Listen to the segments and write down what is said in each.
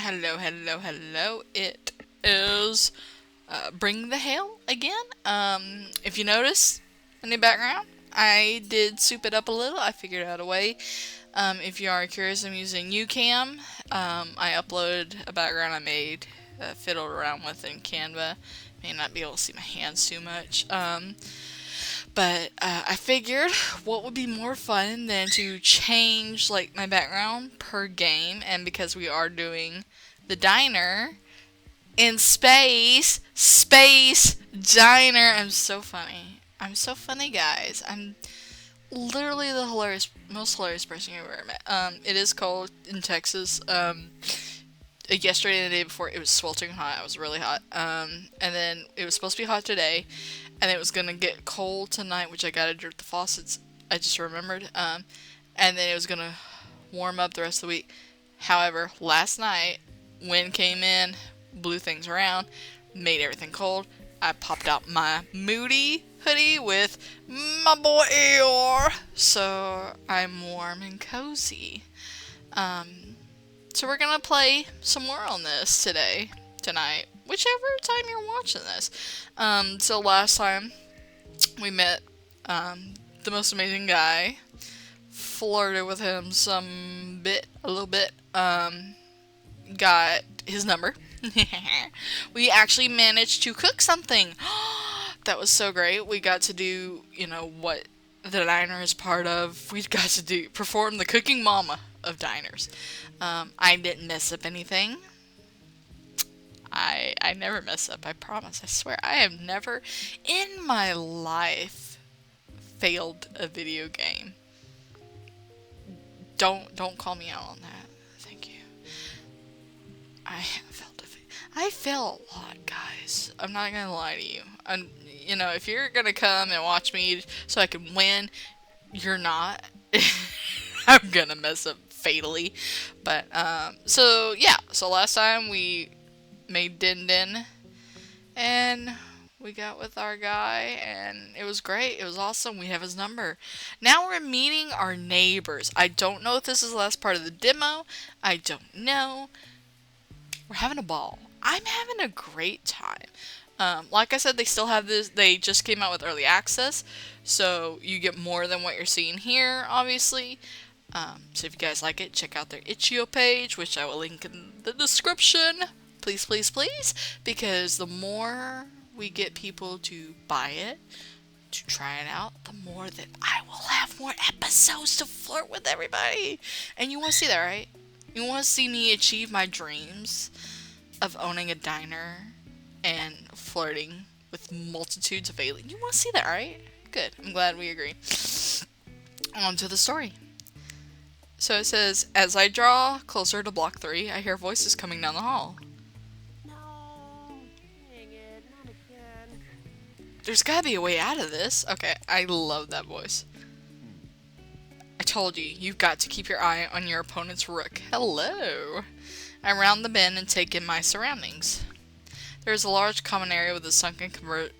Hello, hello, hello. It is Bring the Hail again. If you notice in the background, I did soup it up a little. I figured out a way. If you are curious, I'm using UCam. I uploaded a background I made, fiddled around with in Canva. May not be able to see my hands too much. But I figured what would be more fun than to change like my background per game, and because we are doing the diner in space diner. I'm so funny. I'm so funny, guys. I'm literally the most hilarious person you've ever met. It is cold in Texas. Yesterday and the day before, it was sweltering hot. It was really hot. And then it was supposed to be hot today, and it was gonna get cold tonight, which I gotta drip the faucets. I just remembered. And then it was gonna warm up the rest of the week. However, last night, wind came in, blew things around, made everything cold. I popped out my Moody hoodie with my boy Eeyore, so I'm warm and cozy. So we're gonna play some more on this tonight, whichever time you're watching this. So last time we met the most amazing guy, flirted with him a little bit, got his number. We actually managed to cook something. That was so great. We got to do, what the diner is part of. We got to perform the cooking mama of diners. I didn't mess up anything. I never mess up, I promise. I swear. I have never in my life failed a video game. Don't call me out on that. Thank you. I fail a lot, guys. I'm not gonna lie to you. If you're gonna come and watch me so I can win, you're not. I'm gonna mess up fatally. But, so last time we made Din Din, and we got with our guy, and it was great. It was awesome. We have his number. Now we're meeting our neighbors. I don't know if this is the last part of the demo. I don't know. We're having a ball. I'm having a great time. Like I said, they still have this. They just came out with early access, so you get more than what you're seeing here, obviously. So if you guys like it, check out their Itch.io page, which I will link in the description. Please, please, please. Because the more we get people to buy it, to try it out, the more that I will have more episodes to flirt with everybody. And you want to see that, right? You want to see me achieve my dreams of owning a diner and flirting with multitudes of aliens. You want to see that, right? Good. I'm glad we agree. On to the story. So it says, as I draw closer to block 3, I hear voices coming down the hall. No, dang it, not again. There's gotta be a way out of this. Okay, I love that voice. I told you, you've got to keep your eye on your opponent's rook. Hello. I round the bend and take in my surroundings. There is a large common area with a sunken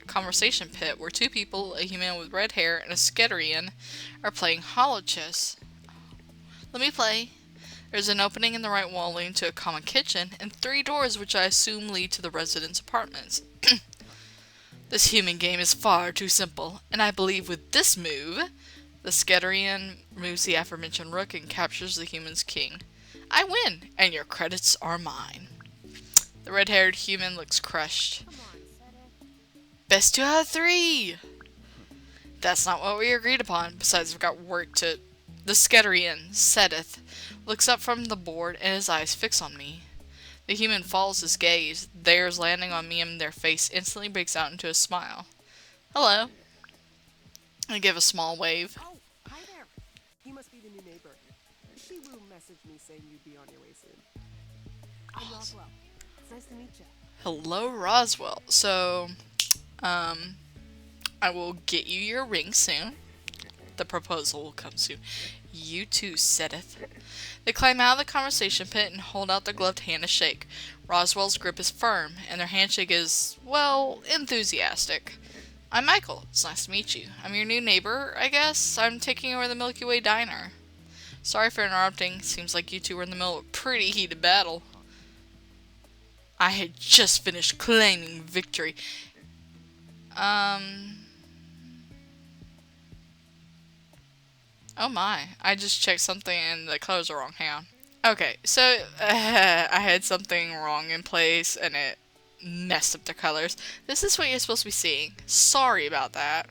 conversation pit where two people, a human with red hair and a Skitterian, are playing hollow chess. Let me play. There's an opening in the right wall leading to a common kitchen, and 3 doors which I assume lead to the residents' apartments. This human game is far too simple, and I believe with this move, the Skitterian moves the aforementioned rook and captures the human's king. I win, and your credits are mine. The red-haired human looks crushed. Come on, Seth. Best 2 out of 3! That's not what we agreed upon. Besides, I've got work to... The Skitterian, Sedith, looks up from the board and his eyes fix on me. The human follows his gaze, theirs landing on me, and their face instantly breaks out into a smile. Hello. I give a small wave. Oh, hi there. He must be the new neighbor. Shiwu messaged me saying you'd be on your way soon. I'm Roswell. It's nice to meet you. Hello, Roswell. So, I will get you your ring soon. The proposal will come soon. You too, Sedith. They climb out of the conversation pit and hold out their gloved hand to shake. Roswell's grip is firm, and their handshake is, well, enthusiastic. I'm Michael. It's nice to meet you. I'm your new neighbor, I guess. I'm taking over the Milky Way diner. Sorry for interrupting. Seems like you two were in the middle of a pretty heated battle. I had just finished claiming victory. Oh my. I just checked something and the colors are wrong. Hang on. Okay, so I had something wrong in place and it messed up the colors. This is what you're supposed to be seeing. Sorry about that.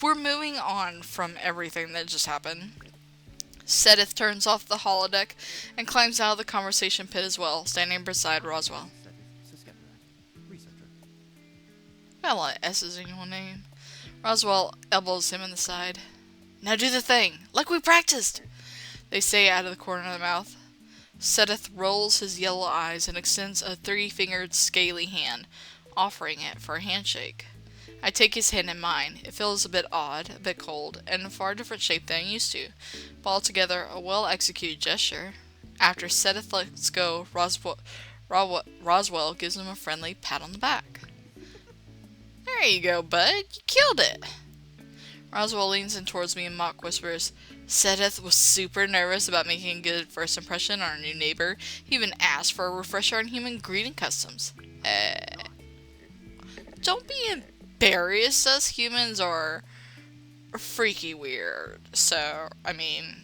We're moving on from everything that just happened. Sedith turns off the holodeck and climbs out of the conversation pit as well, standing beside Roswell. Got a lot of S's in your name. Roswell elbows him in the side. Now do the thing, like we practiced, they say out of the corner of the mouth. Sedith rolls his yellow eyes and extends a 3-fingered scaly hand, offering it for a handshake. I take his hand in mine. It feels a bit odd, a bit cold, and a far different shape than I'm used to, but altogether a well-executed gesture. After Sedith lets go, Roswell gives him a friendly pat on the back. There you go, bud. You killed it. Roswell leans in towards me and mock whispers, Sedith was super nervous about making a good first impression on our new neighbor. He even asked for a refresher on human greeting customs. Don't be embarrassed. Us humans are freaky weird. So, I mean,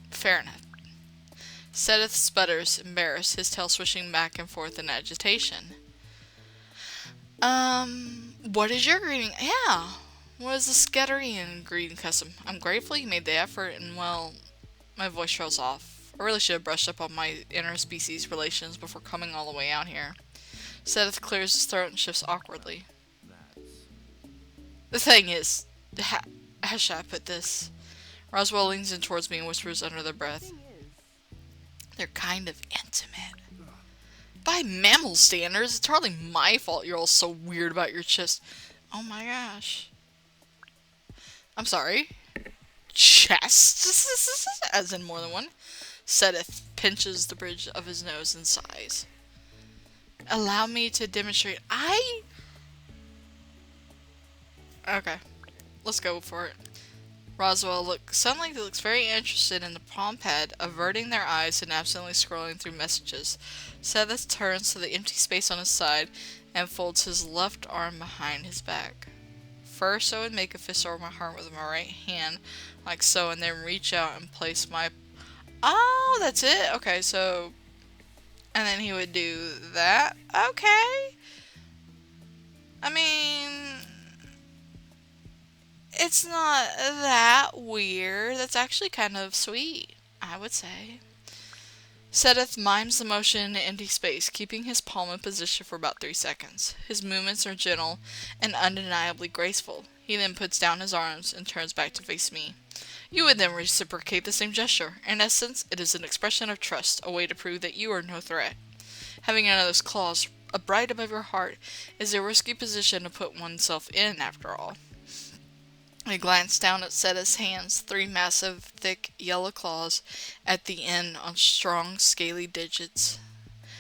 fair enough. Sedith sputters, embarrassed, his tail swishing back and forth in agitation. What is your greeting? Yeah. What is the Sketerian greeting custom? I'm grateful you made the effort and, well, my voice trails off. I really should have brushed up on my interspecies relations before coming all the way out here. Sedith clears his throat and shifts awkwardly. The thing is, how should I put this? Roswell leans in towards me and whispers under their breath. They're kind of intimate. By mammal standards, it's hardly my fault you're all so weird about your chest. Oh my gosh. I'm sorry. Chest? As in more than one. Sedith pinches the bridge of his nose and sighs. Allow me to demonstrate. Okay. Let's go for it. Roswell suddenly looks very interested in the palm pad, averting their eyes and absently scrolling through messages. Sedith turns to the empty space on his side and folds his left arm behind his back. First, I would make a fist over my heart with my right hand, like so, and then reach out and place my... Oh, that's it? Okay, so... And then he would do that? Okay. I mean... It's not that weird. That's actually kind of sweet, I would say. Sedith mimes the motion in empty space, keeping his palm in position for about 3 seconds. His movements are gentle and undeniably graceful. He then puts down his arms and turns back to face me. You would then reciprocate the same gesture. In essence, it is an expression of trust, a way to prove that you are no threat. Having another's claws bright above your heart is a risky position to put oneself in, after all. I glanced down at Sedith's hands, 3 massive, thick, yellow claws at the end on strong, scaly digits.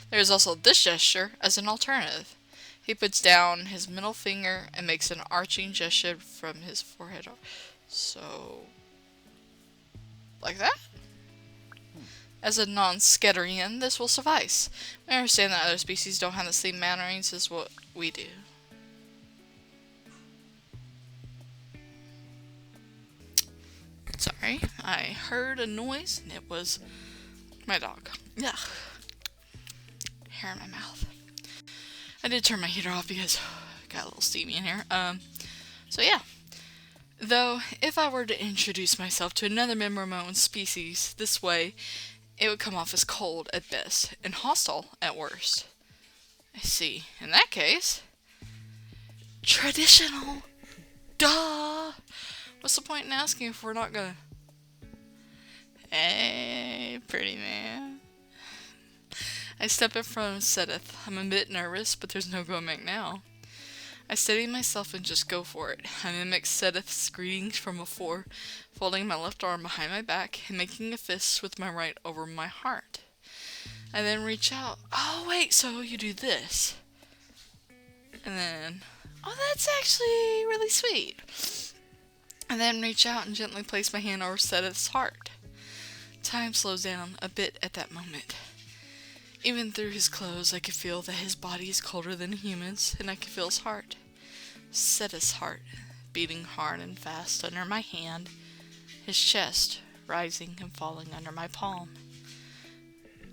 There is also this gesture as an alternative. He puts down his middle finger and makes an arching gesture from his forehead. So, like that? As a non-Sketerian, this will suffice. We understand that other species don't have the same mannerings as what we do. Sorry, I heard a noise and it was my dog. Ugh. Hair in my mouth. I did turn my heater off because it got a little steamy in here. So yeah. Though, if I were to introduce myself to another member of my own species this way, it would come off as cold at best and hostile at worst. I see. In that case, traditional. Duh! What's the point in asking if we're not gonna... Hey, pretty man. I step in front of Sedith. I'm a bit nervous, but there's no going back now. I steady myself and just go for it. I mimic Sedith's greetings from before, folding my left arm behind my back and making a fist with my right over my heart. I then reach out. Oh, wait, so you do this. And then... Oh, that's actually really sweet. And then reach out and gently place my hand over Sedith's heart. Time slows down a bit at that moment. Even through his clothes, I could feel that his body is colder than humans, and I could feel his heart. Seth's heart, beating hard and fast under my hand, his chest rising and falling under my palm.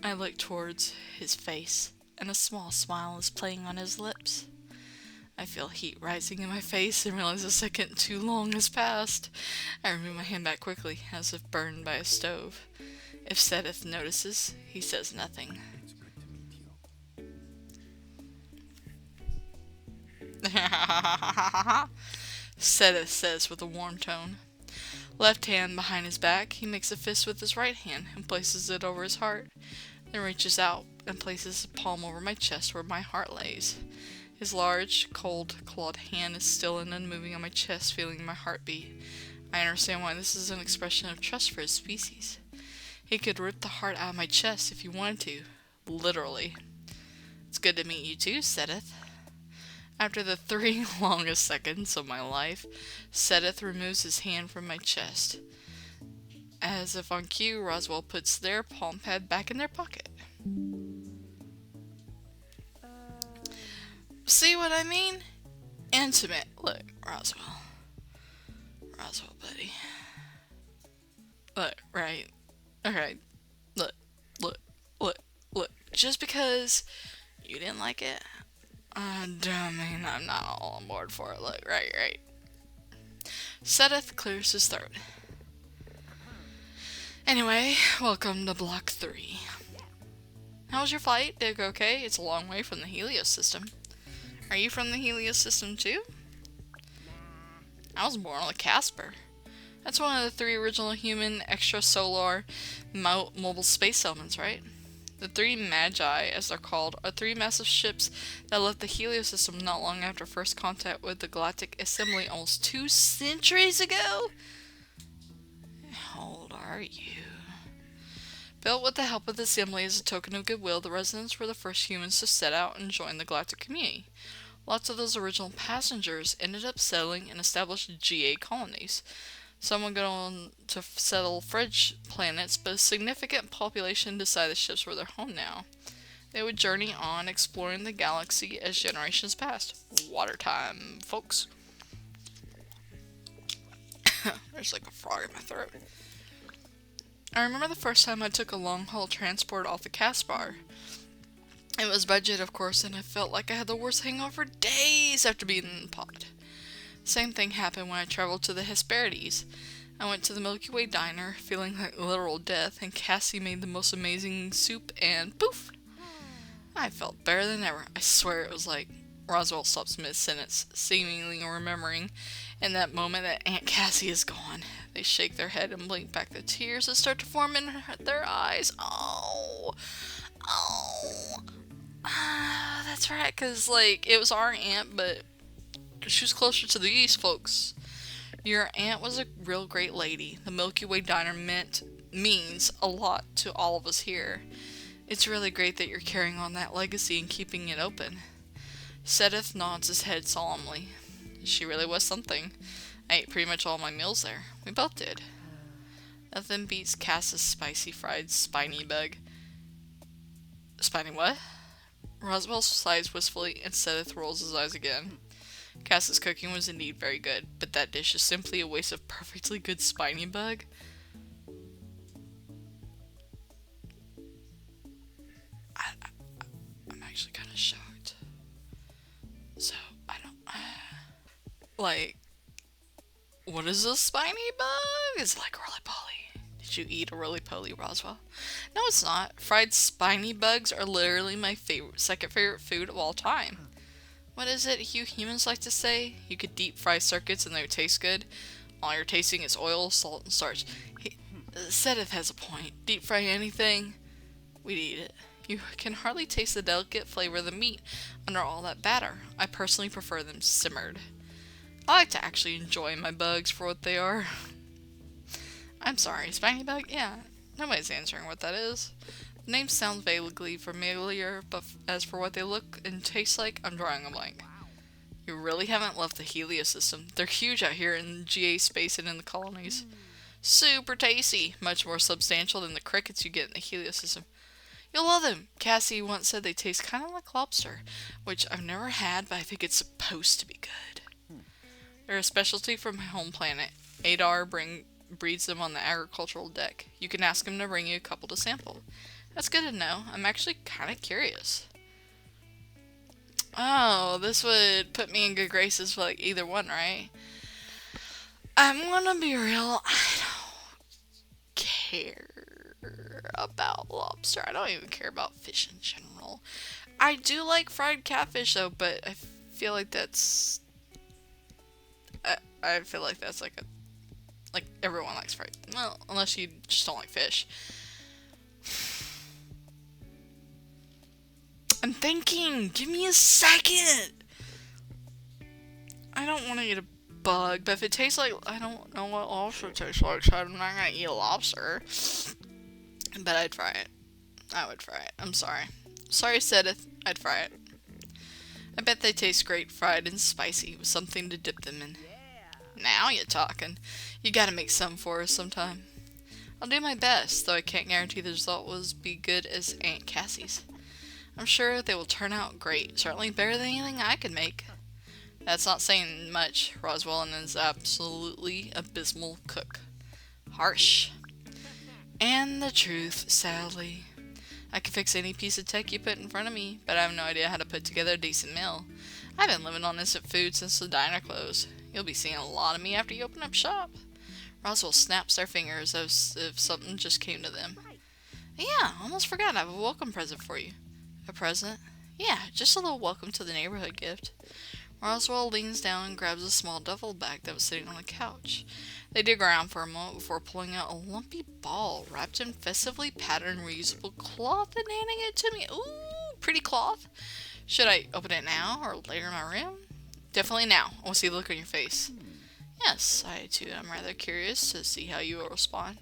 I look towards his face, and a small smile is playing on his lips. I feel heat rising in my face and realize a second too long has passed. I remove my hand back quickly, as if burned by a stove. If Seth notices, he says nothing. It's good to meet you. Seth says with a warm tone. Left hand behind his back, he makes a fist with his right hand and places it over his heart, then reaches out and places his palm over my chest where my heart lays. His large, cold, clawed hand is still and unmoving on my chest, feeling my heartbeat. I understand why this is an expression of trust for his species. He could rip the heart out of my chest if he wanted to. Literally. It's good to meet you too, Seth. After the 3 longest seconds of my life, Seth removes his hand from my chest. As if on cue, Roswell puts their palm pad back in their pocket. See what I mean? Intimate. Look, Roswell, buddy. Look, right? Okay. Look. Just because you didn't like it, don't mean I'm not all on board for it. Look, right. Seth clears his throat. Anyway, welcome to Block 3. How was your flight? Did it go okay? It's a long way from the Helios system. Are you from the Helios system too? I was born on the Casper. That's one of the 3 original human extrasolar mobile space settlements, right? The 3 Magi, as they're called, are 3 massive ships that left the Helios system not long after first contact with the Galactic Assembly almost 2 centuries ago? How old are you? Built with the help of the Assembly as a token of goodwill, the residents were the first humans to set out and join the galactic community. Lots of those original passengers ended up settling and established GA colonies. Some would go on to settle fridge planets, but a significant population decided the ships were their home now. They would journey on, exploring the galaxy as generations passed. Water time, folks. There's like a frog in my throat. I remember the first time I took a long-haul transport off the Caspar. It was budget, of course, and I felt like I had the worst hangover for days after being in the pod. Same thing happened when I traveled to the Hesperides. I went to the Milky Way diner, feeling like literal death, and Cassie made the most amazing soup, and poof! I felt better than ever. I swear it was like Roswell stops mid-sentence, seemingly remembering in that moment that Aunt Cassie is gone. They shake their head and blink back the tears that start to form in their eyes. Oh. That's right, because, like, it was our aunt, but she was closer to the east, folks. Your aunt was a real great lady. The Milky Way diner means a lot to all of us here. It's really great that you're carrying on that legacy and keeping it open. Seth nods his head solemnly. She really was something. I ate pretty much all my meals there. We both did. Nothing beats Cass's spicy fried spiny bug. Spiny what? Roswell sighs wistfully and Seth rolls his eyes again. Cass's cooking was indeed very good, but that dish is simply a waste of perfectly good spiny bug. I'm actually kind of shocked. So, I don't... like, what is a spiny bug? It's like roly-poly. Did you eat a roly-poly, Roswell? No, it's not. Fried spiny bugs are literally my second favorite food of all time. What is it you humans like to say? You could deep fry circuits and they would taste good. All you're tasting is oil, salt, and starch. Seth has a point. Deep fry anything, we'd eat it. You can hardly taste the delicate flavor of the meat under all that batter. I personally prefer them simmered. I like to actually enjoy my bugs for what they are. I'm sorry, spiny bug? Yeah, nobody's answering what that is. The name sounds vaguely familiar, but as for what they look and taste like, I'm drawing a blank. You really haven't left the Helios system. They're huge out here in GA space and in the colonies. Super tasty, much more substantial than the crickets you get in the Helios system. You'll love them. Cassie once said they taste kind of like lobster, which I've never had, but I think it's supposed to be good. They're a specialty from my home planet. Adar breeds them on the agricultural deck. You can ask him to bring you a couple to sample. That's good to know. I'm actually kind of curious. Oh, this would put me in good graces for like either one, right? I'm gonna be real. I don't care about lobster. I don't even care about fish in general. I do like fried catfish though, but I feel like that's. I feel like that's like a. Like everyone likes fried. Well, unless you just don't like fish. I'm thinking. Give me a second. I don't want to eat a bug, but if it tastes like, I don't know what lobster tastes like, so I'm not gonna eat a lobster. But I'd fry it. I would fry it. I'm sorry. Sorry, Sedith. I'd fry it. I bet they taste great fried and spicy with something to dip them in. Now you're talking. You gotta make some for us sometime. I'll do my best, though I can't guarantee the result will be good as Aunt Cassie's. I'm sure they will turn out great. Certainly better than anything I could make. That's not saying much. Roswell is absolutely abysmal cook. Harsh. And the truth, sadly. I can fix any piece of tech you put in front of me, but I have no idea how to put together a decent meal. I've been living on instant food since the diner closed. You'll be seeing a lot of me after you open up shop. Roswell snaps their fingers as if something just came to them. Yeah, almost forgot. I have a welcome present for you. A present? Yeah, just a little welcome to the neighborhood gift. Roswell leans down and grabs a small duffel bag that was sitting on the couch. They dig around for a moment before pulling out a lumpy ball wrapped in festively patterned reusable cloth and handing it to me. Ooh, pretty cloth. Should I open it now or later in my room? Definitely now. I want to see the look on your face. Yes, I too am rather curious to see how you will respond.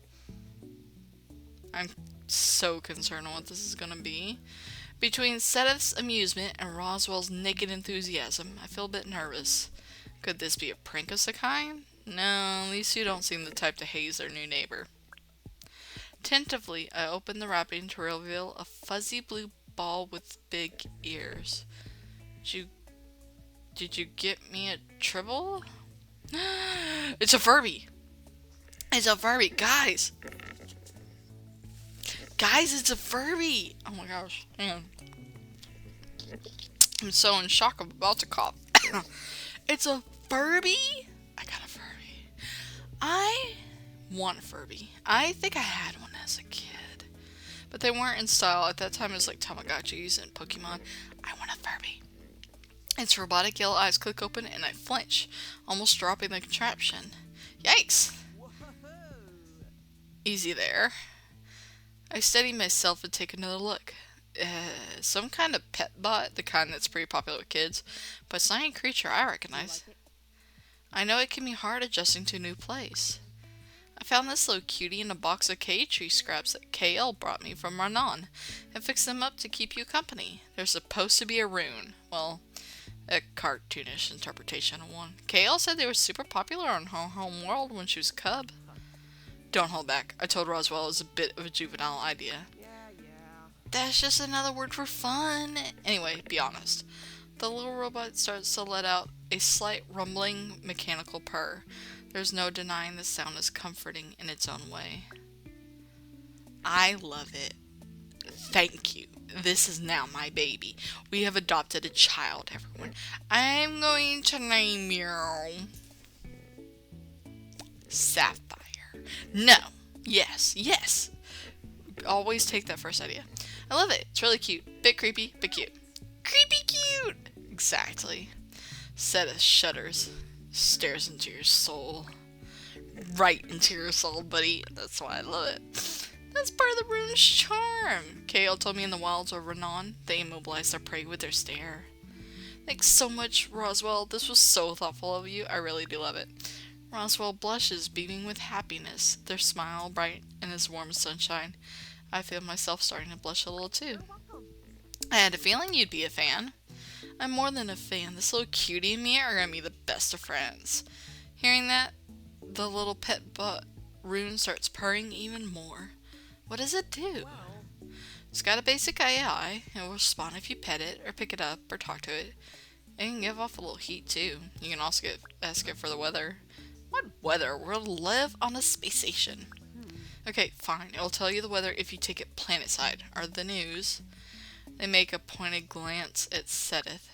I'm so concerned on what this is going to be. Between Sedith's amusement and Roswell's naked enthusiasm, I feel a bit nervous. Could this be a prank of some kind? No, these two don't seem the type to haze their new neighbor. Tentatively, I open the wrapping to reveal a fuzzy blue ball with big ears. Did you get me a tribble? It's a Furby! It's a Furby! Guys! Guys, it's a Furby! Oh my gosh. Hang on. I'm so in shock, I'm about to cough. It's a Furby? I got a Furby. I want a Furby. I think I had one as a kid. But they weren't in style. At that time, it was like Tamagotchis and Pokemon. I want a Furby. Its robotic yellow eyes click open and I flinch, almost dropping the contraption. Yikes! Easy there. I steady myself and take another look. Some kind of pet bot, the kind that's pretty popular with kids, but it's not a creature I recognize. I know it can be hard adjusting to a new place. I found this little cutie in a box of K-tree scraps that KL brought me from Ranon, and fixed them up to keep you company. They're supposed to be a rune. Well, a cartoonish interpretation of one. KL said they were super popular on her home world when she was a cub. Don't hold back. I told Roswell it was a bit of a juvenile idea. That's just another word for fun. Anyway, be honest. The little robot starts to let out a slight rumbling mechanical purr. There's no denying the sound is comforting in its own way. I love it. Thank you. This is now my baby. We have adopted a child, everyone. I'm going to name you Sapphire. No. Yes. Yes. Always take that first idea. I love it. It's really cute. Bit creepy, but cute. Creepy cute! Exactly. Sedith shudders. Stares into your soul. Right into your soul, buddy. That's why I love it. That's part of the rune's charm. Kale told me in the wilds of Renan, they immobilize their prey with their stare. Thanks so much, Roswell. This was so thoughtful of you. I really do love it. Roswell blushes, beaming with happiness, their smile bright and as warm as sunshine. I feel myself starting to blush a little too. I had a feeling you'd be a fan. I'm more than a fan. This little cutie and me are gonna be the best of friends. Hearing that, the little pet rune starts purring even more. What does it do? It's got a basic AI. It will respond if you pet it, or pick it up, or talk to it. It can give off a little heat, too. You can also ask it for the weather. What weather? We'll live on a space station. Okay, fine. It'll tell you the weather if you take it planetside, or the news. They make a pointed glance at Seteth,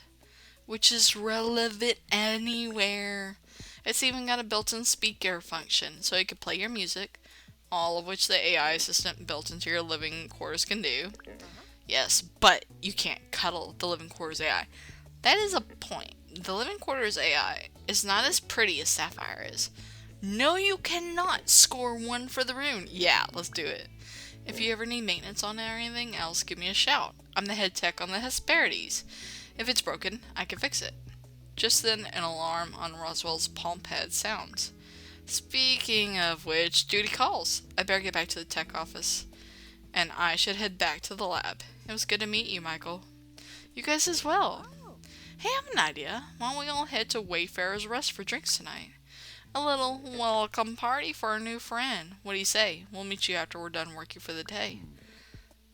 which is relevant anywhere. It's even got a built-in speaker function, so it can play your music, all of which the AI assistant built into your living quarters can do. Yes, but you can't cuddle the living quarters AI. That is a point. The living quarters AI is not as pretty as Sapphire is. No, you cannot score 1 for the rune. Yeah, let's do it. If you ever need maintenance on it or anything else, give me a shout. I'm the head tech on the Hesperides. If it's broken, I can fix it. Just then, an alarm on Roswell's palm pad sounds. Speaking of which, duty calls. I better get back to the tech office. And I should head back to the lab. It was good to meet you, Michael. You guys as well. Hey, I have an idea. Why don't we all head to Wayfarer's Rest for drinks tonight? A little welcome party for our new friend. What do you say? We'll meet you after we're done working for the day.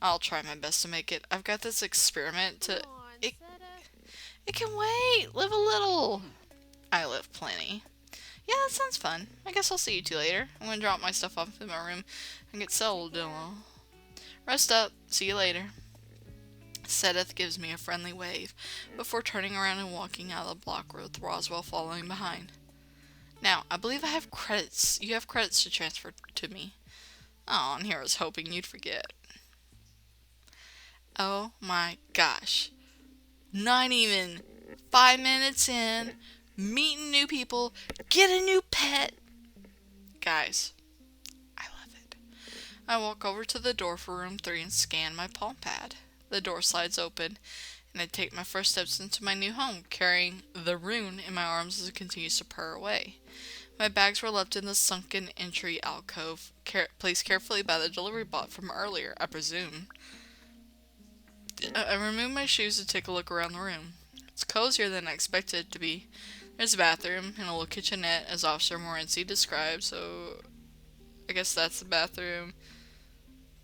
I'll try my best to make it. I've got this experiment to... It can wait. Live a little. I live plenty. Yeah, that sounds fun. I guess I'll see you two later. I'm gonna drop my stuff off in my room and get settled. Rest up. See you later. Seteth gives me a friendly wave before turning around and walking out of the block with Roswell following behind. Now, I believe I have credits. You have credits to transfer to me. Oh, and here I was hoping you'd forget. Oh my gosh. Not even 5 minutes in, meeting new people, get a new pet. Guys, I love it. I walk over to the door for room 3 and scan my palm pad. The door slides open, and I take my first steps into my new home, carrying the rune in my arms as it continues to purr away. My bags were left in the sunken entry alcove, placed carefully by the delivery bot from earlier, I presume. I remove my shoes to take a look around the room. It's cozier than I expected it to be. There's a bathroom and a little kitchenette, as Officer Morency described, so I guess that's the bathroom.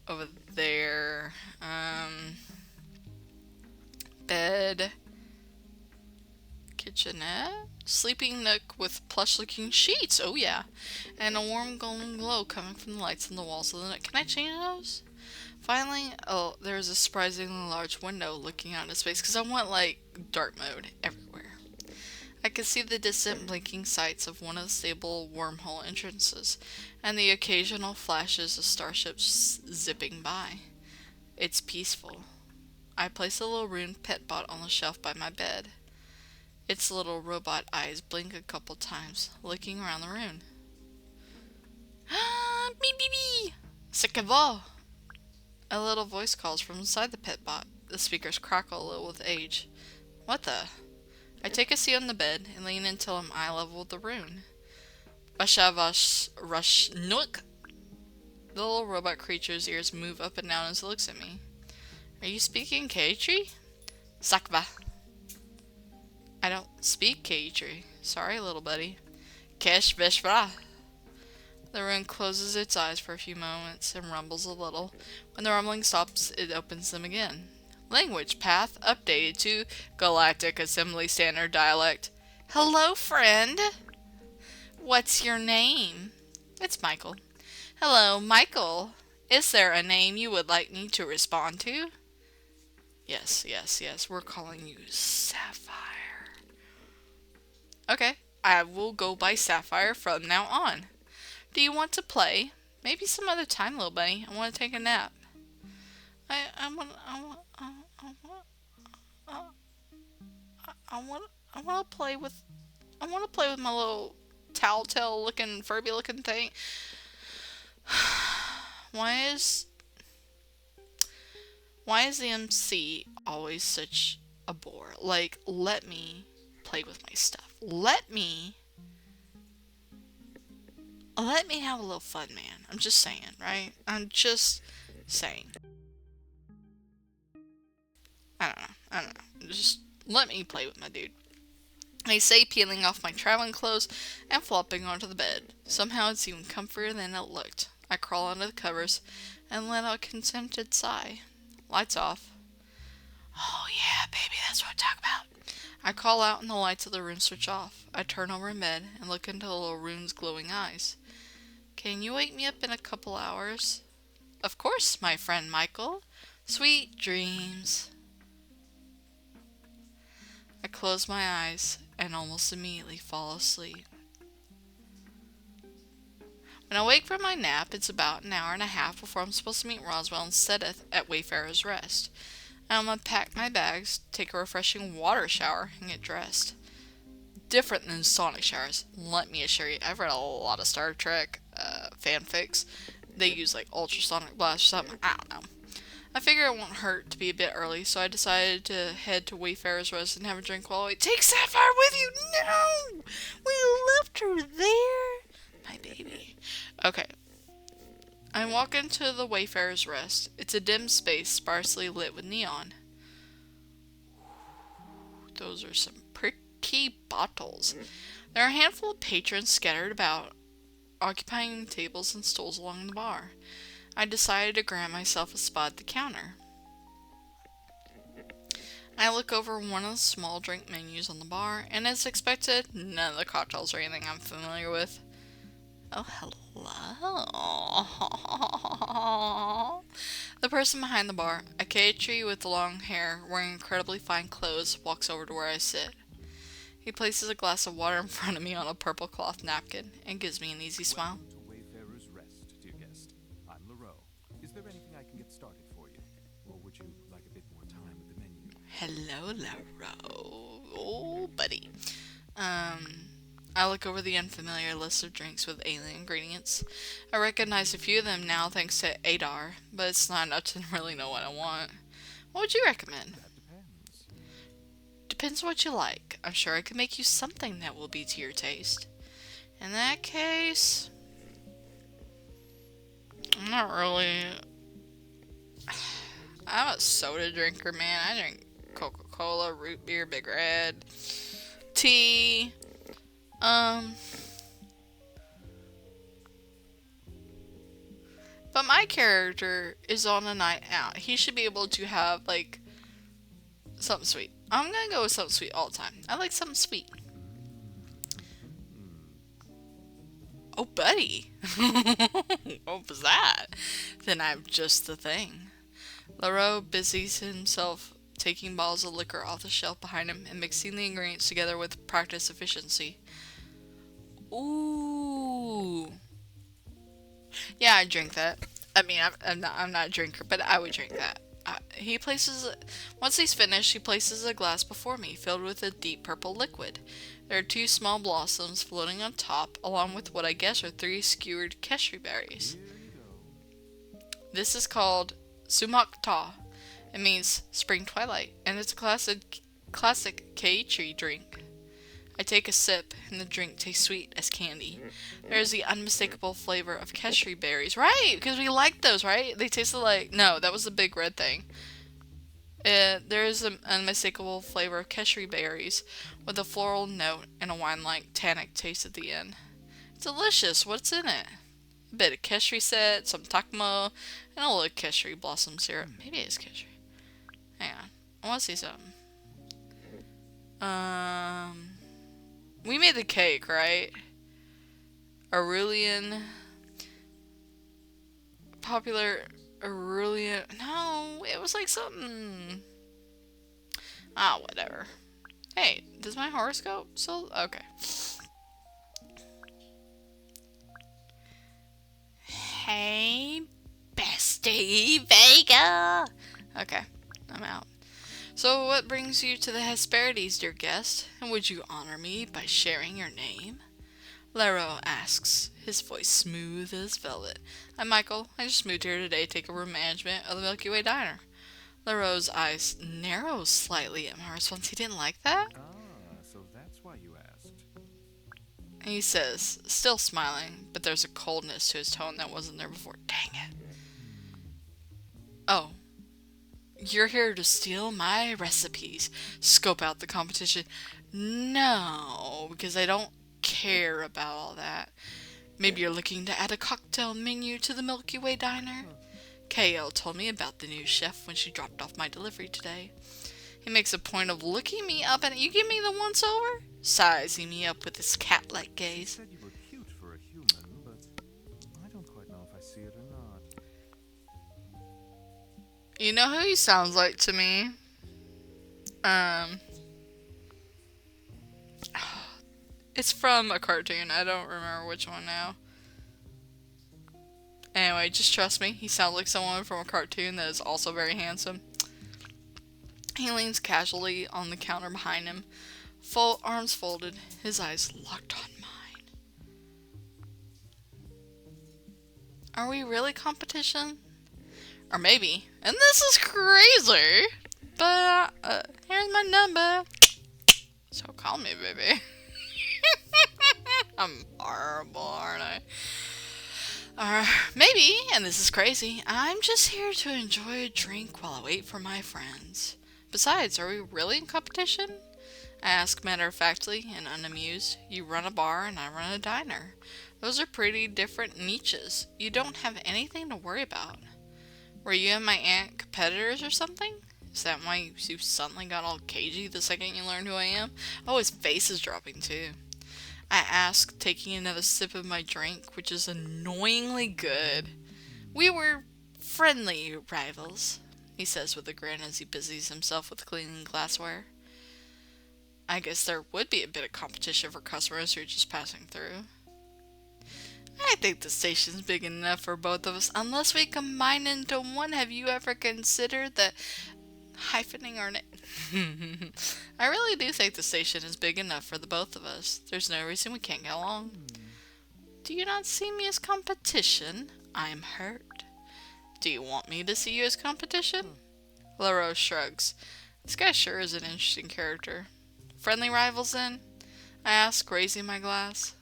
Over there. Bed. Kitchenette. Sleeping nook with plush-looking sheets. Oh yeah. And a warm golden glow coming from the lights on the walls of the nook. Can I change those? Finally, there's a surprisingly large window looking out into space because I want, like, dark mode everywhere. I can see the distant blinking sights of one of the stable wormhole entrances and the occasional flashes of starships zipping by. It's peaceful. I place a little rune pet bot on the shelf by my bed. Its little robot eyes blink a couple times, looking around the room. Ah, me, me, me! Sakavo! A little voice calls from inside the pet bot. The speakers crackle a little with age. What the? I take a seat on the bed and lean until I'm eye level with the rune. Bashavash rush nook. The little robot creature's ears move up and down as it looks at me. Are you speaking Keitri? Sakva. I don't speak Keitri. Sorry, little buddy. Kesh Veshvra. The rune closes its eyes for a few moments and rumbles a little. When the rumbling stops, it opens them again. Language path updated to Galactic Assembly Standard Dialect. Hello, friend. What's your name? It's Michael. Hello, Michael. Is there a name you would like me to respond to? Yes. We're calling you Sapphire. Okay, I will go by Sapphire from now on. Do you want to play? Maybe some other time, little buddy. I want to take a nap. I want to play with my little telltale looking Furby looking thing. Why is the MC always such a bore? Like, let me play with my stuff. Let me have a little fun, man. I'm just saying, right? I'm just saying. I don't know. Just let me play with my dude. I say, peeling off my traveling clothes and flopping onto the bed. Somehow it's even comfier than it looked. I crawl under the covers and let out a contented sigh. Lights off. Oh yeah, baby, that's what I'm talking about. I call out and the lights of the room switch off. I turn over in bed and look into the little room's glowing eyes. Can you wake me up in a couple hours? Of course, my friend Michael. Sweet dreams. I close my eyes and almost immediately fall asleep. When I wake from my nap, it's about an hour and a half before I'm supposed to meet Roswell and Sedith at Wayfarer's Rest. I'm gonna pack my bags, take a refreshing water shower, and get dressed. Different than sonic showers, let me assure you. I've read a lot of Star Trek fanfics. They use like ultrasonic blast or something. I don't know. I figure it won't hurt to be a bit early, so I decided to head to Wayfarer's Rest and have a drink while I wait. Take Sapphire with you! No! We left her there! My baby. Okay. I walk into the Wayfarer's Rest. It's a dim space sparsely lit with neon. Those are some pretty bottles. There are a handful of patrons scattered about, occupying tables and stools along the bar. I decided to grant myself a spot at the counter. I look over one of the small drink menus on the bar, and as expected, none of the cocktails are anything I'm familiar with. Oh, hello. The person behind the bar, a K-tree with long hair, wearing incredibly fine clothes, walks over to where I sit. He places a glass of water in front of me on a purple cloth napkin and gives me an easy smile. Welcome to Wayfarer's Rest, dear guest. I'm Leroux. Is there anything I can get started for you? Or would you like a bit more time with the menu? Hello, Leroux. Oh, buddy. I look over the unfamiliar list of drinks with alien ingredients. I recognize a few of them now thanks to Adar, but it's not enough to really know what I want. What would you recommend? That depends. Depends what you like. I'm sure I could make you something that will be to your taste. In that case, I'm not really... I'm a soda drinker, man. I drink Coca-Cola, root beer, Big Red, tea. But my character is on a night out. He should be able to have, like, something sweet. I'm gonna go with something sweet all the time. I like something sweet. Oh, buddy. What was that? Then I'm just the thing. Leroux busies himself taking bottles of liquor off the shelf behind him and mixing the ingredients together with practiced efficiency. Ooh. Yeah, I drink that. I mean, I'm not a drinker, but I would drink that. Once he's finished, he places a glass before me, filled with a deep purple liquid. There are 2 small blossoms floating on top, along with what I guess are 3 skewered keshri berries. This is called Sumak Ta. It means spring twilight, and it's a classic K-tree drink. I take a sip, and the drink tastes sweet as candy. There is the unmistakable flavor of keshri berries. Right, because we like those, right? They tasted like... No, that was the Big Red thing. There is an unmistakable flavor of keshri berries, with a floral note and a wine-like tannic taste at the end. It's delicious. What's in it? A bit of keshri set, some takmo, and a little keshri blossom syrup. Maybe it is keshri. Hang on. I want to see something. We made the cake, right? Aurelian. Popular Aurelian. No, it was like something. Ah, whatever. Hey, does my horoscope still? Okay. Hey, bestie Vega. Okay, I'm out. So what brings you to the Hesperides, dear guest? And would you honor me by sharing your name? Leroux asks, his voice smooth as velvet. I'm Michael. I just moved here today to take over management of the Milky Way diner. Leroux's eyes narrow slightly at my response. He didn't like that? Ah, so that's why you asked. And he says, still smiling, but there's a coldness to his tone that wasn't there before. Dang it. Oh. You're here to steal my recipes, scope out the competition. No, because I don't care about all that. Maybe you're looking to add a cocktail menu to the Milky Way diner? KO told me about the new chef when she dropped off my delivery today. He makes a point of looking me up and you give me the once over, sizing me up with his cat-like You gaze. said you were cute for a human, but I don't quite know if I see it or not. You know who he sounds like to me? It's from a cartoon. I don't remember which one now. Anyway, just trust me. He sounds like someone from a cartoon that is also very handsome. He leans casually on the counter behind him, arms folded, his eyes locked on mine. Are we really competition? Or maybe, and this is crazy, but here's my number. So call me, baby. I'm horrible, aren't I? Maybe, and this is crazy, I'm just here to enjoy a drink while I wait for my friends. Besides, are we really in competition? I ask matter-of-factly and unamused. You run a bar and I run a diner. Those are pretty different niches. You don't have anything to worry about. Were you and my aunt competitors or something? Is that why you suddenly got all cagey the second you learned who I am? Oh, his face is dropping too. I ask, taking another sip of my drink, which is annoyingly good. We were friendly rivals, he says with a grin as he busies himself with cleaning glassware. I guess there would be a bit of competition for customers who are just passing through. I think the station's big enough for both of us, unless we combine into one. Have you ever considered the hyphening our name? I really do think the station is big enough for the both of us. There's no reason we can't get along. Do you not see me as competition? I'm hurt. Do you want me to see you as competition? LaRose shrugs. This guy sure is an interesting character. Friendly rivals, then? I ask, raising my glass.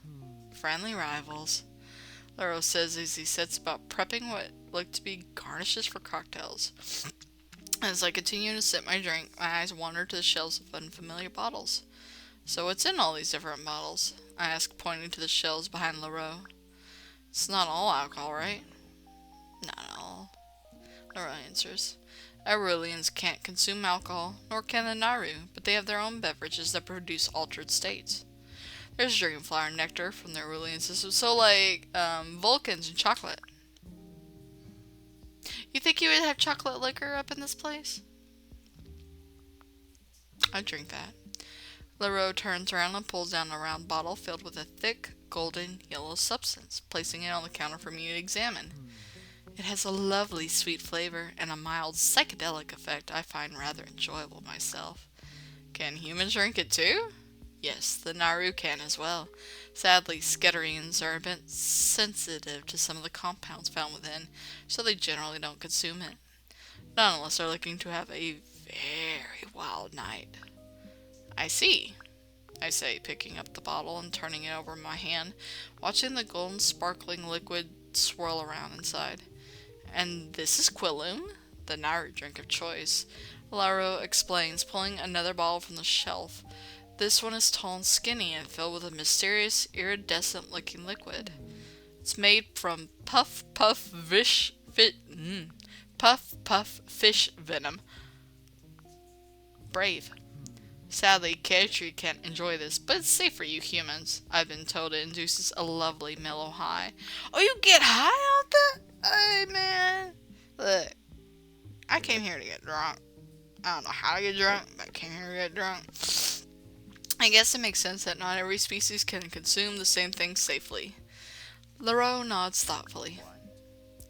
Friendly rivals, LaRose says as he sets about prepping what look to be garnishes for cocktails. As I continue to sip my drink, my eyes wander to the shelves of unfamiliar bottles. So what's in all these different bottles? I ask, pointing to the shelves behind LaRose. It's not all alcohol, right? Not all, LaRose answers. Aurelians can't consume alcohol, nor can the Naru, but they have their own beverages that produce altered states. There's dragonflower nectar from the Aurelian system, so like, Vulcans and chocolate. You think you would have chocolate liquor up in this place? I'd drink that. LaRose turns around and pulls down a round bottle filled with a thick, golden, yellow substance, placing it on the counter for me to examine. It has a lovely sweet flavor and a mild psychedelic effect I find rather enjoyable myself. Can humans drink it too? Yes, the Naru can as well. Sadly, Sketterians are a bit sensitive to some of the compounds found within, so they generally don't consume it. Not unless they're looking to have a very wild night. I see, I say, picking up the bottle and turning it over in my hand, watching the golden sparkling liquid swirl around inside. And this is Quilloon, the Naru drink of choice, LaRose explains, pulling another bottle from the shelf. This one is tall and skinny and filled with a mysterious, iridescent-looking liquid. It's made from puff fish venom. Brave. Sadly, Katri can't enjoy this, but it's safe for you humans. I've been told it induces a lovely mellow high. Oh, you get high on that? Hey, man. Look, I came here to get drunk. I don't know how to get drunk, but I came here to get drunk. I guess it makes sense that not every species can consume the same thing safely. LaRose nods thoughtfully.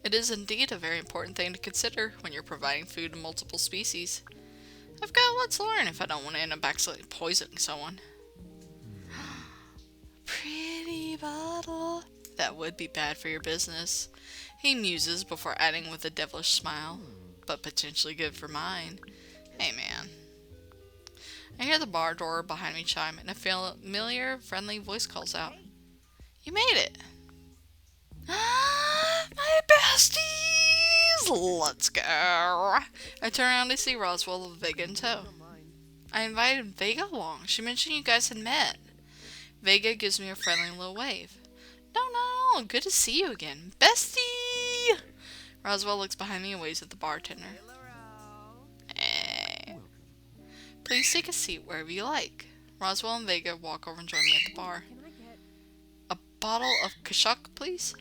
It is indeed a very important thing to consider when you're providing food to multiple species. I've got a lot to learn if I don't want to end up accidentally poisoning someone. Pretty bottle. That would be bad for your business. He muses before adding with a devilish smile. But potentially good for mine. Hey, man. I hear the bar door behind me chime, and a familiar, friendly voice calls out. You made it. My besties! Let's go. I turn around to see Roswell with Vega in tow. I invited Vega along. She mentioned you guys had met. Vega gives me a friendly little wave. No, not at all. Good to see you again. Bestie! Roswell looks behind me and waves at the bartender. Hey. Please take a seat wherever you like. Roswell and Vega walk over and join me at the bar. Can I get... A bottle of Kashuk, please?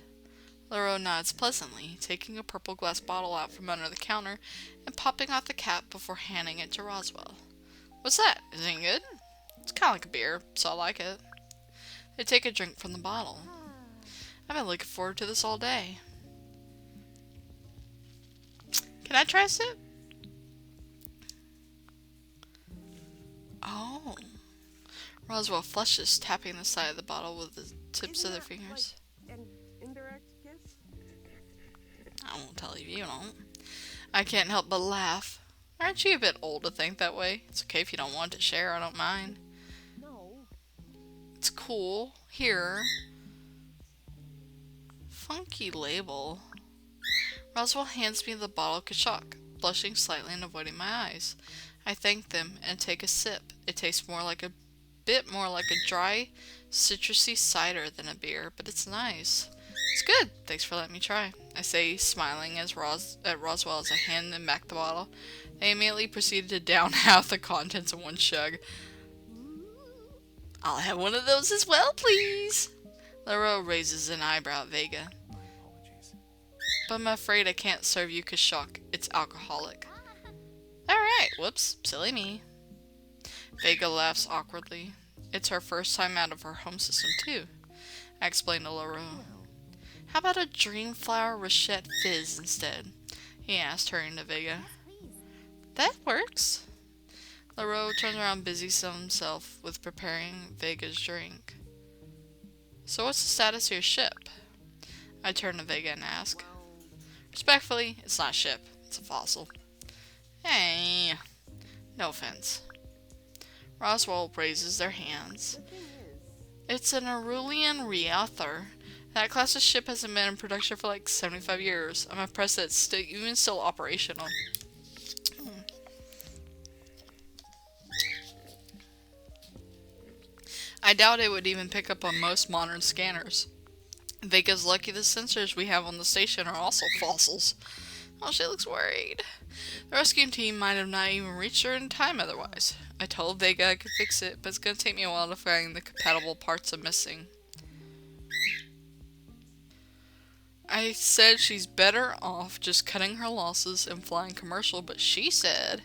LaRoe nods pleasantly, taking a purple glass bottle out from under the counter and popping off the cap before handing it to Roswell. What's that? Is it good? It's kind of like a beer, so I like it. They take a drink from the bottle. I've been looking forward to this all day. Can I try a sip? Oh. Roswell flushes, tapping the side of the bottle with the tips of their fingers. Like an indirect kiss? I won't tell you if you don't. I can't help but laugh. Aren't you a bit old to think that way? It's okay if you don't want to share, I don't mind. No. It's cool. Here. Funky label. Roswell hands me the bottle of Kashuk, blushing slightly and avoiding my eyes. I thank them and take a sip. It tastes bit more like a dry, citrusy cider than a beer, but it's nice. It's good. Thanks for letting me try, I say, smiling at Roswell as I hand them back the bottle. They immediately proceeded to down half the contents in one chug. I'll have one of those as well, please. LaRoe raises an eyebrow at Vega. My apologies. But I'm afraid I can't serve you Kashuk. It's alcoholic. Alright, whoops, silly me. Vega laughs awkwardly. It's her first time out of her home system, too. I explain to LaRoe. How about a Dreamflower Rochette Fizz instead? He asked, turning to Vega. That works. LaRoe turns around, busy himself with preparing Vega's drink. So what's the status of your ship? I turn to Vega and ask. Respectfully, it's not a ship. It's a fossil. Hey, no offense. Roswell raises their hands. The thing is, It's an Arulian Reather. That class of ship hasn't been in production for like 75 years. I'm impressed that it's even still operational. I doubt it would even pick up on most modern scanners. Vega's lucky the sensors we have on the station are also fossils. Oh, she looks worried. The rescue team might have not even reached her in time otherwise. I told Vega I could fix it, but it's going to take me a while to find the compatible parts I'm missing. I said she's better off just cutting her losses and flying commercial, but I said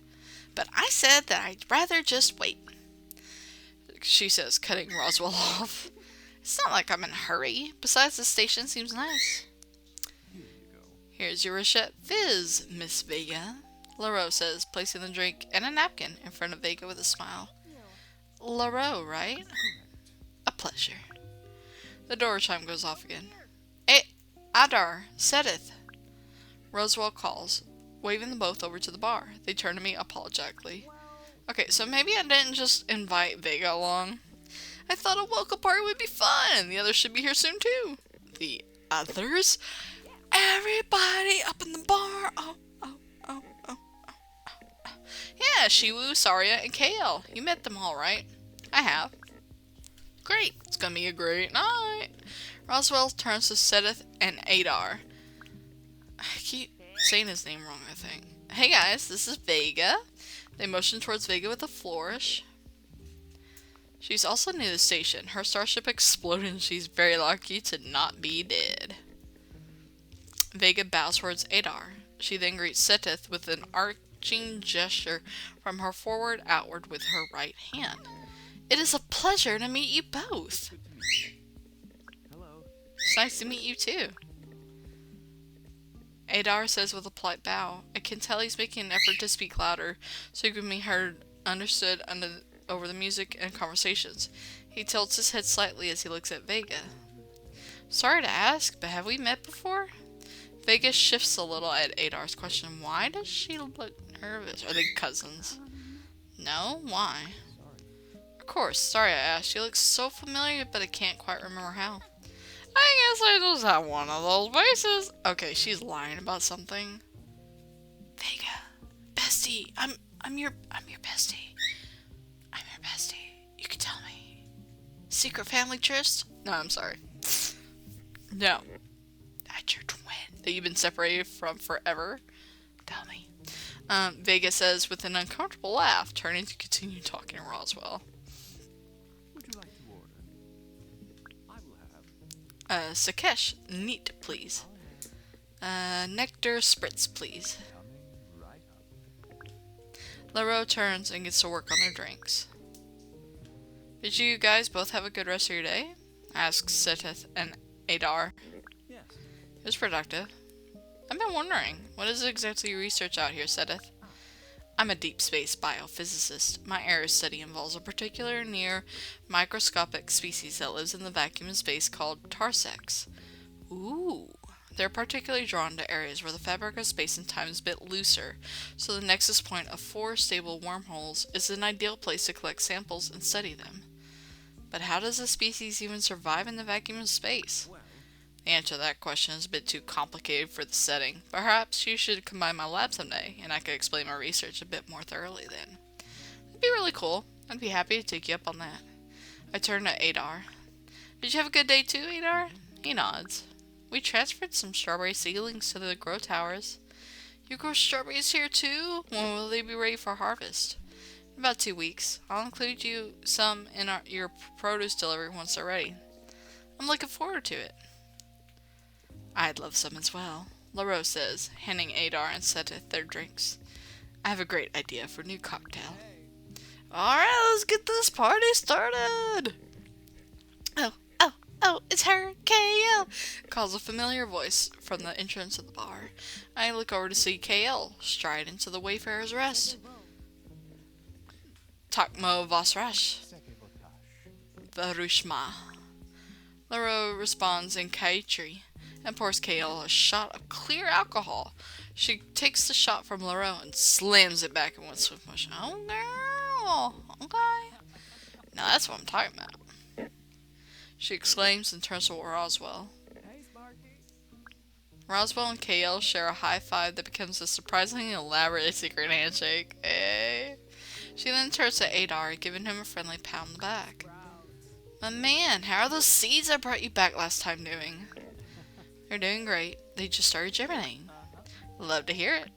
that I'd rather just wait. She says, cutting Roswell off. It's not like I'm in a hurry. Besides, the station seems nice. Here you go. Here's your Rochette Fizz, Miss Vega. LaRoe says, placing the drink and a napkin in front of Vega with a smile. LaRoe, right? A pleasure. The door chime goes off again. Hey, Adar, Sedith. Roswell calls, waving them both over to the bar. They turn to me apologetically. Okay, so maybe I didn't just invite Vega along. I thought a welcome party would be fun. The others should be here soon too. The others? Everybody up in the bar. Oh. Yeah, Shiwu, Saria, and KL. You met them all, right? I have. Great. It's gonna be a great night. Roswell turns to Sedith and Adar. I keep saying his name wrong, I think. Hey guys, this is Vega. They motion towards Vega with a flourish. She's also new to the station. Her starship exploded and she's very lucky to not be dead. Vega bows towards Adar. She then greets Sedith with an arching gesture from her forward outward with her right hand. It is a pleasure to meet you both. Good to meet you. Hello. It's nice to meet you too. Adar says with a polite bow. I can tell he's making an effort to speak louder so he can be heard, understood over the music and conversations. He tilts his head slightly as he looks at Vega. Sorry to ask, but have we met before? Vega shifts a little at Adar's question. Why does she look nervous? Are they cousins? No? Why? Of course, sorry I asked. She looks so familiar, but I can't quite remember how. I guess I just have one of those faces. Okay, she's lying about something. Vega, bestie, I'm your bestie. I'm your bestie. You can tell me. Secret family tryst? No, I'm sorry. No. That's your twin. that you've been separated from forever? Tell me. Vega says with an uncomfortable laugh, turning to continue talking to Roswell. Would you like to order? I will have. Sakesh, neat, please. Nectar spritz, please. Coming right up. LaRoe turns and gets to work on their drinks. Did you guys both have a good rest of your day? Asks Seteth and Adar. Yes. It was productive. I've been wondering, what is it exactly you research out here, Seteth? I'm a deep space biophysicist. My area of study involves a particular near microscopic species that lives in the vacuum of space called tarsecs. Ooh. They're particularly drawn to areas where the fabric of space and time is a bit looser, so the nexus point of 4 stable wormholes is an ideal place to collect samples and study them. But how does a species even survive in the vacuum of space? Well, The answer to that question is a bit too complicated for the setting. Perhaps you should come by my lab someday, and I could explain my research a bit more thoroughly then. It'd be really cool. I'd be happy to take you up on that. I turn to Adar. Did you have a good day too, Adar? He nods. We transferred some strawberry seedlings to the grow towers. You grow strawberries here too? When will they be ready for harvest? In about 2 weeks. I'll include you some in your produce delivery once they're ready. I'm looking forward to it. I'd love some as well, LaRoe says, handing Adar and Seteth their drinks. I have a great idea for a new cocktail. Alright, let's get this party started! Oh, it's her, KL! Calls a familiar voice from the entrance of the bar. I look over to see KL stride into the Wayfarer's Rest. Takmo Vasrash. Varushma. LaRoe responds in Kaitri and pours KL a shot of clear alcohol. She takes the shot from LaRoe and slams it back in one swift motion. Oh, girl! Okay. Now that's what I'm talking about. She exclaims and turns to Roswell. Hey, Sparky. Roswell and KL share a high five that becomes a surprisingly elaborate secret handshake. Hey. She then turns to Adar, giving him a friendly pat on the back. My man, how are those seeds I brought you back last time doing? They're doing great. They just started germinating. Love to hear it.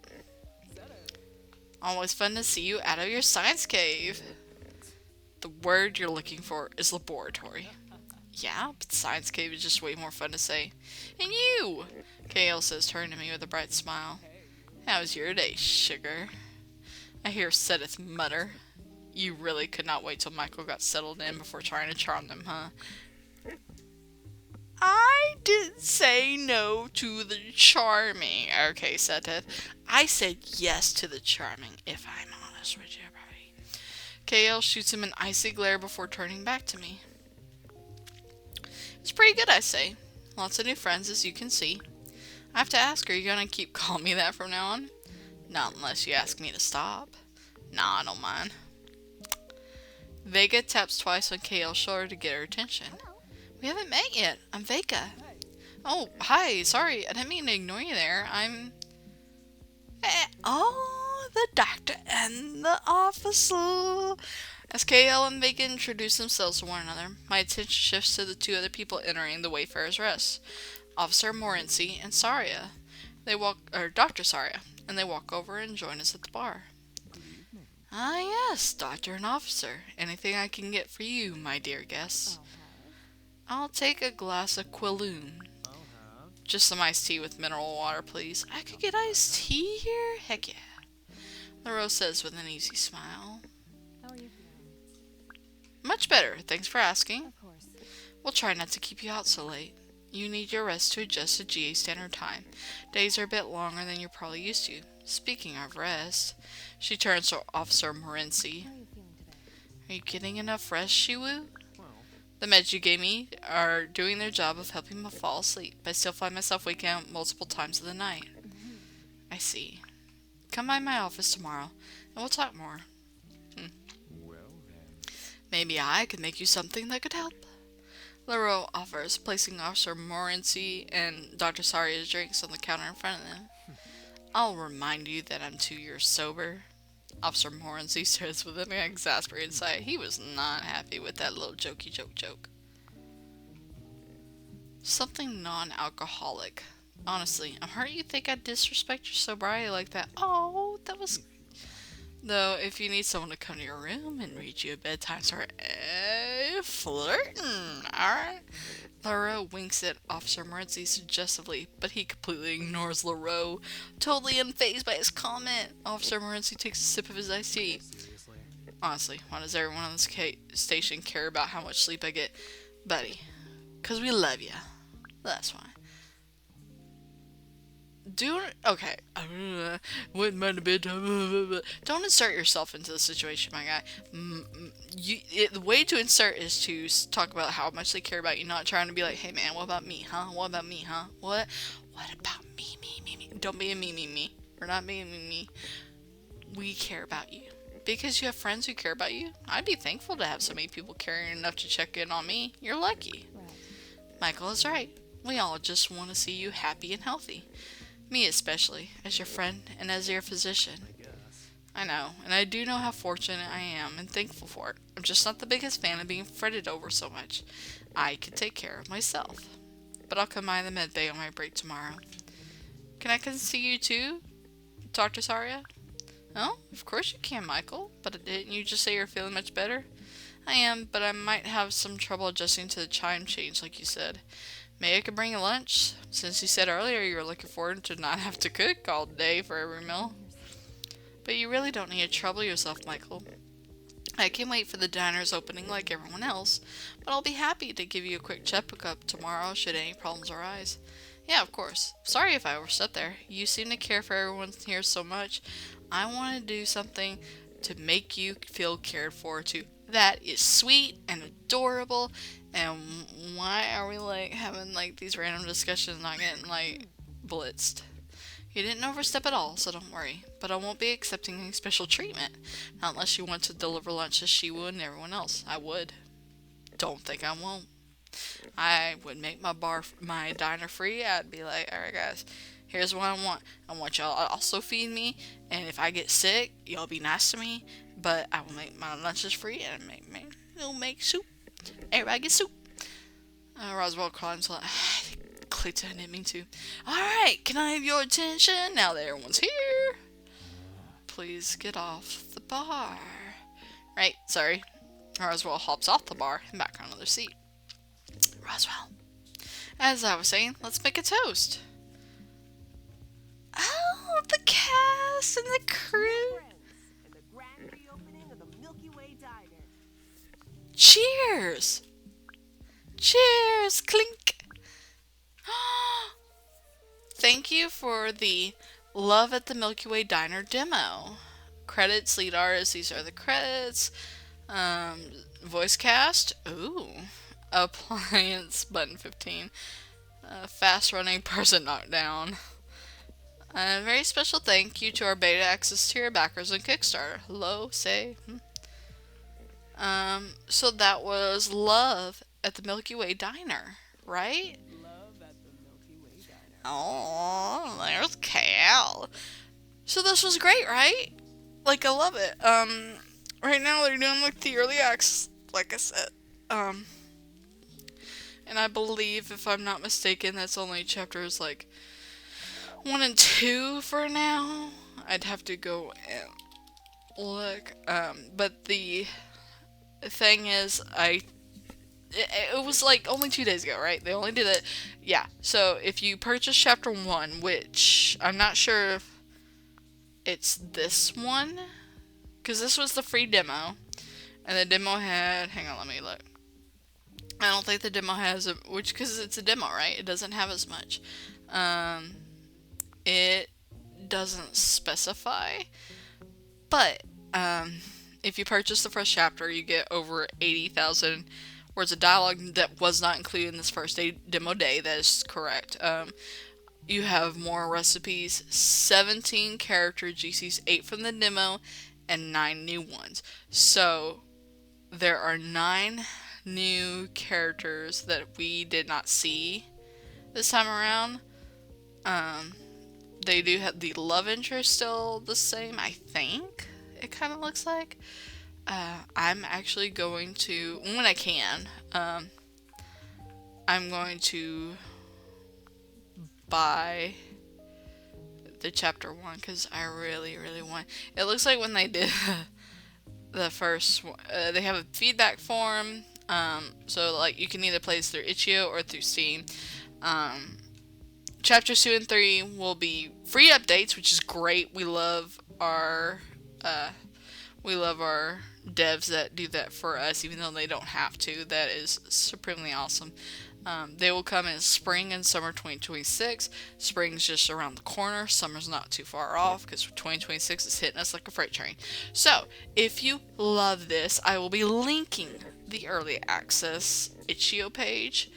Always fun to see you out of your science cave. The word you're looking for is laboratory. Yeah, but science cave is just way more fun to say. And you! KL says, turning to me with a bright smile. How was your day, sugar? I hear Seteth mutter. You really could not wait till Michael got settled in before trying to charm them, huh? I didn't say no to the charming. Okay, Seteth. I said yes to the charming, if I'm honest with you, buddy. KL shoots him an icy glare before turning back to me. It's pretty good, I say. Lots of new friends, as you can see. I have to ask, are you gonna keep calling me that from now on? Not unless you ask me to stop. Nah, I don't mind. Vega taps twice on KL's shoulder to get her attention. We haven't met yet. I'm Vega. Oh, hi. Sorry, I didn't mean to ignore you there. I'm... Oh, the doctor and the officer. As KL and Vega introduce themselves to one another, my attention shifts to the 2 other people entering the Wayfarer's Rest. Officer Morency and Saria. Dr. Saria. And they walk over and join us at the bar. Ah, yes, Doctor and Officer. Anything I can get for you, my dear guests? I'll take a glass of Quilloon. Just some iced tea with mineral water, please. I could get iced tea here? Heck yeah. LaRoe says with an easy smile. How are you feeling? Much better, thanks for asking. Of course. We'll try not to keep you out so late. You need your rest to adjust to GA standard time. Days are a bit longer than you're probably used to. Speaking of rest, she turns to Officer Morency. How are you feeling today? Are you getting enough rest, Shiwu? Well, The meds you gave me are doing their job of helping me fall asleep, but I still find myself waking up multiple times of the night. I see. Come by my office tomorrow, and we'll talk more. well then. Maybe I could make you something that could help. LaRoe offers, placing Officer Morency and Dr. Saria's drinks on the counter in front of them. I'll remind you that I'm 2 years sober. Officer Morency says with an exasperated sigh. He was not happy with that little joke. Something non-alcoholic, Honestly, I'm hurt you think I disrespect your sobriety like that. Oh, that was... Though, if you need someone to come to your room and read you a bedtime story, flirting, alright? LaRoe winks at Officer Morency suggestively, but he completely ignores LaRoe, totally unfazed by his comment. Officer Morency takes a sip of his iced tea. Seriously? Honestly, why does everyone on this station care about how much sleep I get? Buddy, 'cause we love ya. That's why. Okay. Wouldn't mind a bit. Don't insert yourself into the situation, my guy. The way to insert is to talk about how much they care about you, not trying to be like, hey man, what about me, huh? What about me, huh? What about me, me? Don't be a me. We're not being me. We care about you. Because you have friends who care about you, I'd be thankful to have so many people caring enough to check in on me. You're lucky. Right. Michael is right. We all just want to see you happy and healthy. Me especially, as your friend and as your physician. I guess. I know, and I do know how fortunate I am and thankful for it. I'm just not the biggest fan of being fretted over so much. I can take care of myself. But I'll come by the med bay on my break tomorrow. Can I come see you too, Dr. Saria? Oh, of course you can, Michael. But didn't you just say you're feeling much better? I am, but I might have some trouble adjusting to the chime change like you said. Maybe I could bring you lunch, since you said earlier you were looking forward to not have to cook all day for every meal. But you really don't need to trouble yourself, Michael. I can wait for the diner's opening like everyone else, but I'll be happy to give you a quick checkup tomorrow should any problems arise. Yeah, of course. Sorry if I overstepped there. You seem to care for everyone here so much. I want to do something to make you feel cared for too. That is sweet and adorable. And why are we like having like these random discussions, not getting like blitzed? You didn't overstep at all, so don't worry. But I won't be accepting any special treatment. Not unless you want to deliver lunch to Shiwu and everyone else. I would. Don't think I won't. I would make my diner free. I'd be like, alright guys, here's what I want. I want y'all to also feed me, and if I get sick, y'all be nice to me. But I will make my lunches free, and we'll make soup. Everybody get soup. Roswell climbs like, Clayton, I didn't mean to. Alright, can I have your attention now that everyone's here? Please get off the bar. Right, sorry. Roswell hops off the bar and back on their seat. Roswell, as I was saying, let's make a toast. Oh, the cast and the crew. Friends, and the grand reopening of the Milky Way Diner. Cheers! Cheers! Clink! Thank you for the Love at the Milky Way Diner demo. Credits, lead artists, these are the credits. Voice cast, ooh. Appliance, button 15. Fast running person knocked down. A very special thank you to our beta access tier backers and Kickstarter. Hello, say. So that was Love at the Milky Way Diner, right? Love at the Milky Way Diner. Oh, there's Cal. So this was great, right? Like, I love it. Right now they're doing like the early access, like I said. And I believe, if I'm not mistaken, that's only chapters like 1 and 2 for now. I'd have to go and look. But the thing is, it was like only 2 days ago, right? They only did it. Yeah. So if you purchase chapter 1, which I'm not sure if it's this one, because this was the free demo, and the demo had, hang on, let me look. I don't think the demo has because it's a demo, right? It doesn't have as much. It doesn't specify, but if you purchase the first chapter, you get over 80,000 words of dialogue that was not included in this first demo day. That is correct. You have more recipes, 17 character GCs, 8 from the demo, and 9 new ones. So there are 9 new characters that we did not see this time around. They do have the love interest still the same, I think. It kind of looks like. I'm actually going to, when I can, I'm going to buy the chapter 1 because I really, really want. It looks like when they did the first one, they have a feedback form. So like you can either play this through itch.io or through Steam. Chapters 2 and 3 will be free updates, which is great. We love our devs that do that for us, even though they don't have to. That is supremely awesome. They will come in spring and summer 2026. Spring's just around the corner. Summer's not too far off because 2026 is hitting us like a freight train. So, if you love this, I will be linking the early access itch.io page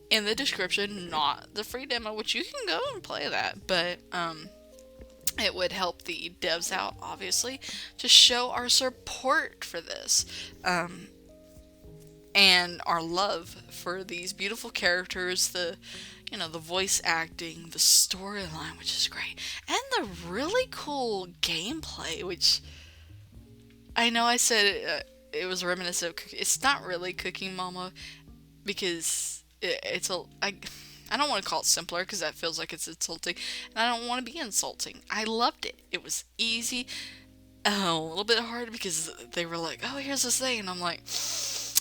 in the description, not the free demo, which you can go and play that, but it would help the devs out, obviously, to show our support for this. And our love for these beautiful characters, the voice acting, the storyline, which is great, and the really cool gameplay, which I know I said it was reminiscent of. It's not really Cooking Mama because I don't want to call it simpler because that feels like it's insulting, and I don't want to be insulting. I loved it. It was easy, a little bit hard because they were like, "Oh, here's this thing," and I'm like,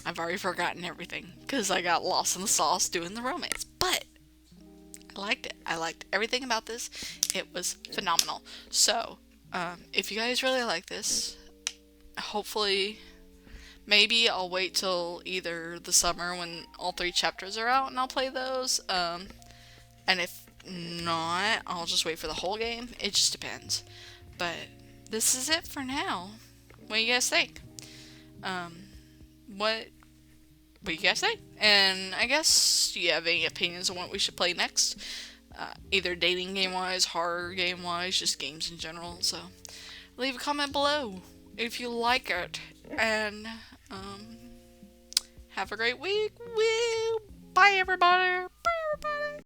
I've already forgotten everything because I got lost in the sauce doing the romance. But I liked it. I liked everything about this. It was phenomenal. So, if you guys really like this, hopefully, maybe I'll wait till either the summer when all 3 chapters are out and I'll play those. And if not, I'll just wait for the whole game. It just depends. But this is it for now. What do you guys think? What do you guys think? And I guess, do you have any opinions on what we should play next? Either dating game-wise, horror game-wise, just games in general. So, leave a comment below if you like it. And, have a great week. Woo! Bye, everybody!